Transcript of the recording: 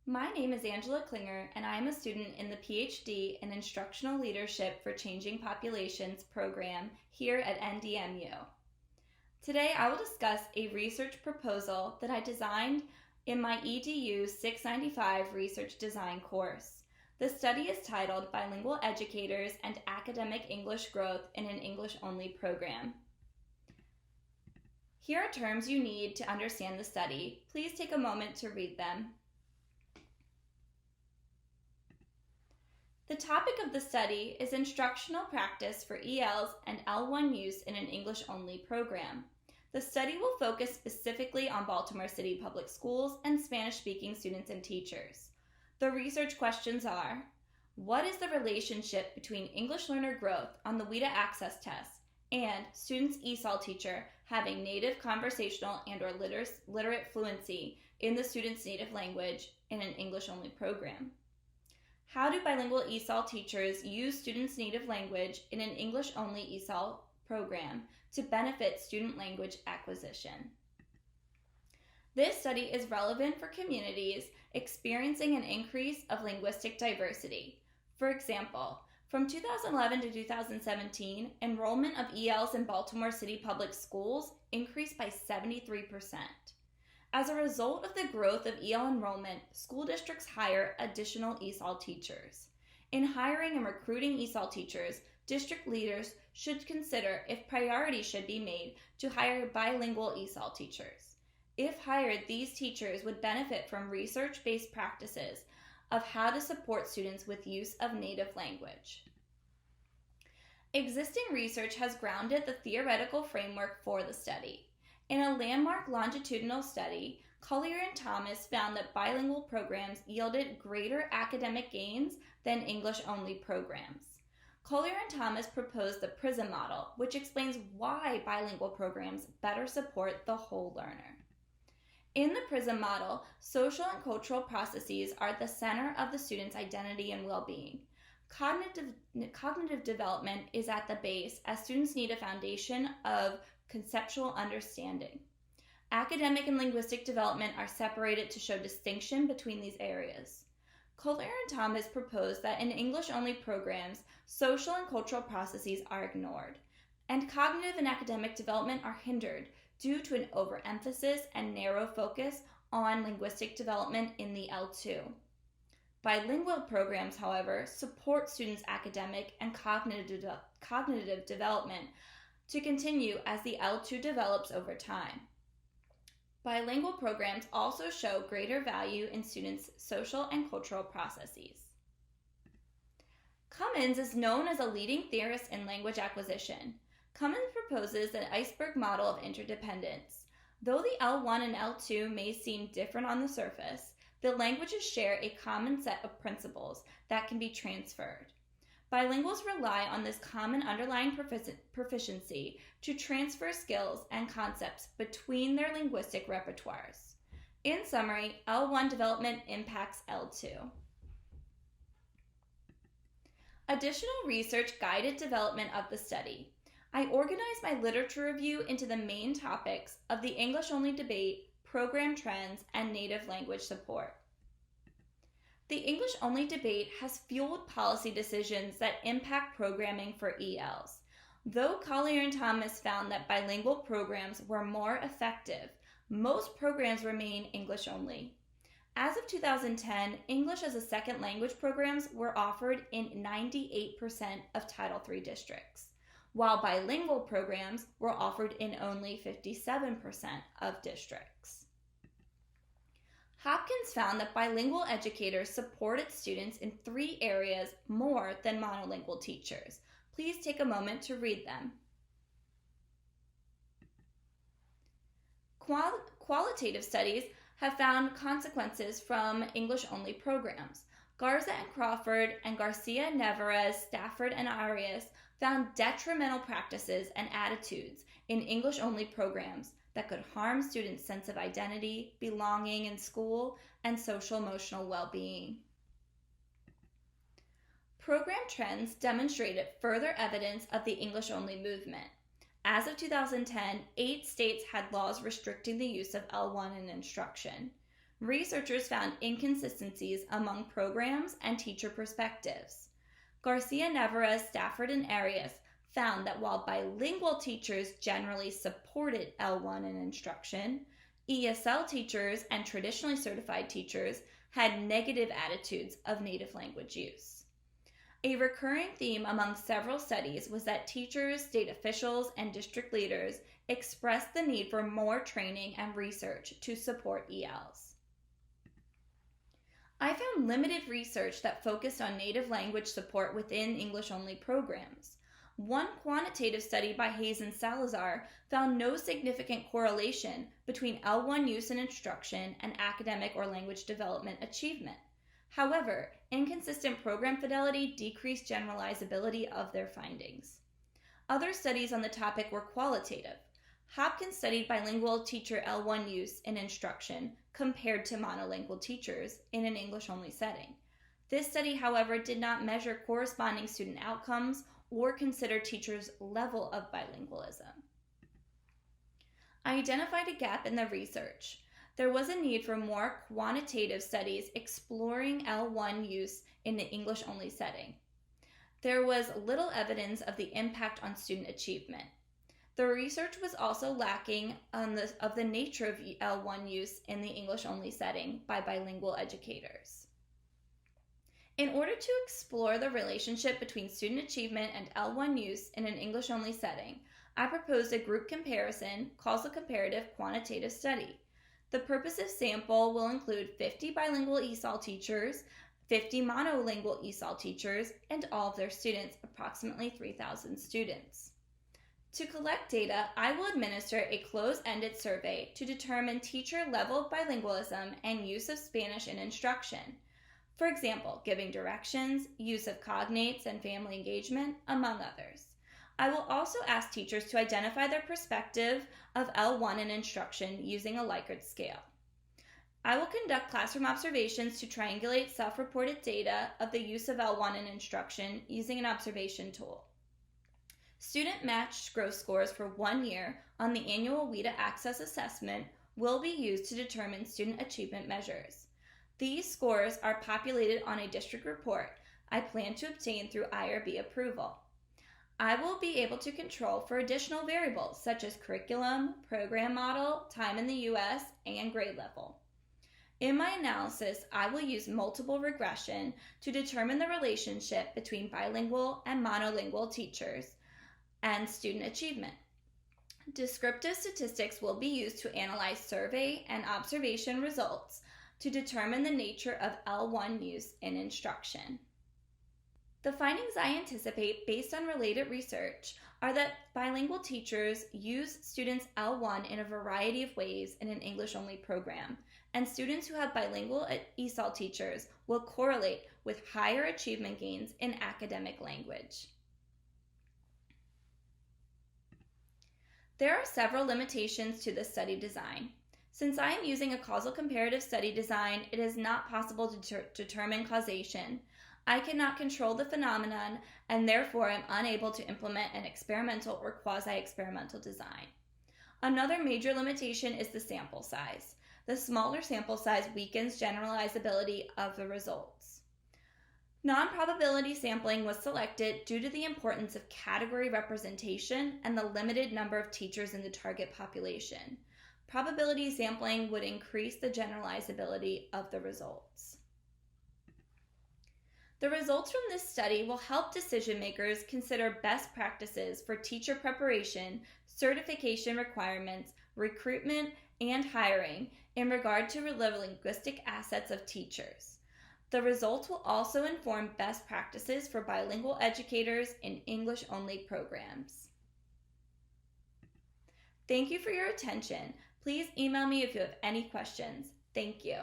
My name is Angela Klinger, and I am a student in the PhD in Instructional Leadership for Changing Populations program here at NDMU. Today, I will discuss a research proposal that I designed in my EDU 695 Research Design course. The study is titled Bilingual Educators and Academic English Growth in an English-Only Program. Here are terms you need to understand the study. Please take a moment to read them. The topic of the study is instructional practice for ELs and L1 use in an English-only program. The study will focus specifically on Baltimore City Public Schools and Spanish-speaking students and teachers. The research questions are: what is the relationship between English learner growth on the WIDA Access Test and students' ESOL teacher having native conversational and/or literate fluency in the student's native language in an English-only program? How do bilingual ESOL teachers use students' native language in an English-only ESOL program to benefit student language acquisition? This study is relevant for communities experiencing an increase of linguistic diversity. For example, from 2011 to 2017, enrollment of ELs in Baltimore City Public Schools increased by 73%. As a result of the growth of EL enrollment, school districts hire additional ESOL teachers. In hiring and recruiting ESOL teachers, district leaders should consider if priority should be made to hire bilingual ESOL teachers. If hired, these teachers would benefit from research-based practices of how to support students with use of native language. Existing research has grounded the theoretical framework for the study. In a landmark longitudinal study, Klinger and Thomas found that bilingual programs yielded greater academic gains than English-only programs. Klinger and Thomas proposed the PRISM model, which explains why bilingual programs better support the whole learner. In the PRISM model, social and cultural processes are at the center of the student's identity and well-being. Cognitive development is at the base, as students need a foundation of conceptual understanding. Academic and linguistic development are separated to show distinction between these areas. Klinger and Thomas proposed that in English-only programs, social and cultural processes are ignored, and cognitive and academic development are hindered due to an overemphasis and narrow focus on linguistic development in the L2. Bilingual programs, however, support students' academic and cognitive development to continue as the L2 develops over time. Bilingual programs also show greater value in students' social and cultural processes. Cummins is known as a leading theorist in language acquisition. Cummins proposes an iceberg model of interdependence. Though the L1 and L2 may seem different on the surface, the languages share a common set of principles that can be transferred. Bilinguals rely on this common underlying proficiency to transfer skills and concepts between their linguistic repertoires. In summary, L1 development impacts L2. Additional research guided development of the study. I organized my literature review into the main topics of the English-only debate, program trends, and native language support. The English-only debate has fueled policy decisions that impact programming for ELs. Though Klinger and Thomas found that bilingual programs were more effective, most programs remain English-only. As of 2010, English as a second language programs were offered in 98% of Title III districts, while bilingual programs were offered in only 57% of districts. Hopkins found that bilingual educators supported students in 3 areas more than monolingual teachers. Please take a moment to read them. Qualitative studies have found consequences from English-only programs. Garza and Crawford and Garcia, Nevarez, Stafford, and Arias found detrimental practices and attitudes in English-only programs that could harm students' sense of identity, belonging in school, and social-emotional well-being. Program trends demonstrated further evidence of the English-only movement. As of 2010, 8 states had laws restricting the use of L1 in instruction. researchers found inconsistencies among programs and teacher perspectives. Garcia Navarez, Stafford, and Arias found that while bilingual teachers generally supported L1 in instruction, ESL teachers and traditionally certified teachers had negative attitudes of native language use. A recurring theme among several studies was that teachers, state officials, and district leaders expressed the need for more training and research to support ELs. I found limited research that focused on native language support within English-only programs. One quantitative study by Hayes and Salazar found no significant correlation between L1 use in instruction and academic or language development achievement. However, inconsistent program fidelity decreased generalizability of their findings. Other studies on the topic were qualitative. Hopkins studied bilingual teacher L1 use in instruction compared to monolingual teachers in an English-only setting. This study, however, did not measure corresponding student outcomes or consider teachers' level of bilingualism. I identified a gap in the research. There was a need for more quantitative studies exploring L1 use in the English-only setting. There was little evidence of the impact on student achievement. The research was also lacking of the nature of L1 use in the English-only setting by bilingual educators. In order to explore the relationship between student achievement and L1 use in an English-only setting, I proposed a group comparison, causal comparative quantitative study. The purposive sample will include 50 bilingual ESOL teachers, 50 monolingual ESOL teachers, and all of their students, approximately 3,000 students. To collect data, I will administer a closed-ended survey to determine teacher level of bilingualism and use of Spanish in instruction. For example, giving directions, use of cognates and family engagement, among others. I will also ask teachers to identify their perspective of L1 in instruction using a Likert scale. I will conduct classroom observations to triangulate self-reported data of the use of L1 in instruction using an observation tool. Student matched gross scores for 1 year on the annual WIDA Access Assessment will be used to determine student achievement measures. These scores are populated on a district report I plan to obtain through IRB approval. I will be able to control for additional variables such as curriculum, program model, time in the U.S., and grade level. In my analysis, I will use multiple regression to determine the relationship between bilingual and monolingual teachers and student achievement. Descriptive statistics will be used to analyze survey and observation results to determine the nature of L1 use in instruction. The findings I anticipate based on related research are that bilingual teachers use students L1 in a variety of ways in an English-only program, and students who have bilingual ESOL teachers will correlate with higher achievement gains in academic language. There are several limitations to this study design. Since I am using a causal comparative study design, it is not possible to determine causation. I cannot control the phenomenon, and therefore am unable to implement an experimental or quasi-experimental design. Another major limitation is the sample size. The smaller sample size weakens generalizability of the results. Non-probability sampling was selected due to the importance of category representation and the limited number of teachers in the target population. Probability sampling would increase the generalizability of the results. The results from this study will help decision makers consider best practices for teacher preparation, certification requirements, recruitment, and hiring in regard to the linguistic assets of teachers. The results will also inform best practices for bilingual educators in English-only programs. Thank you for your attention. Please email me if you have any questions. Thank you.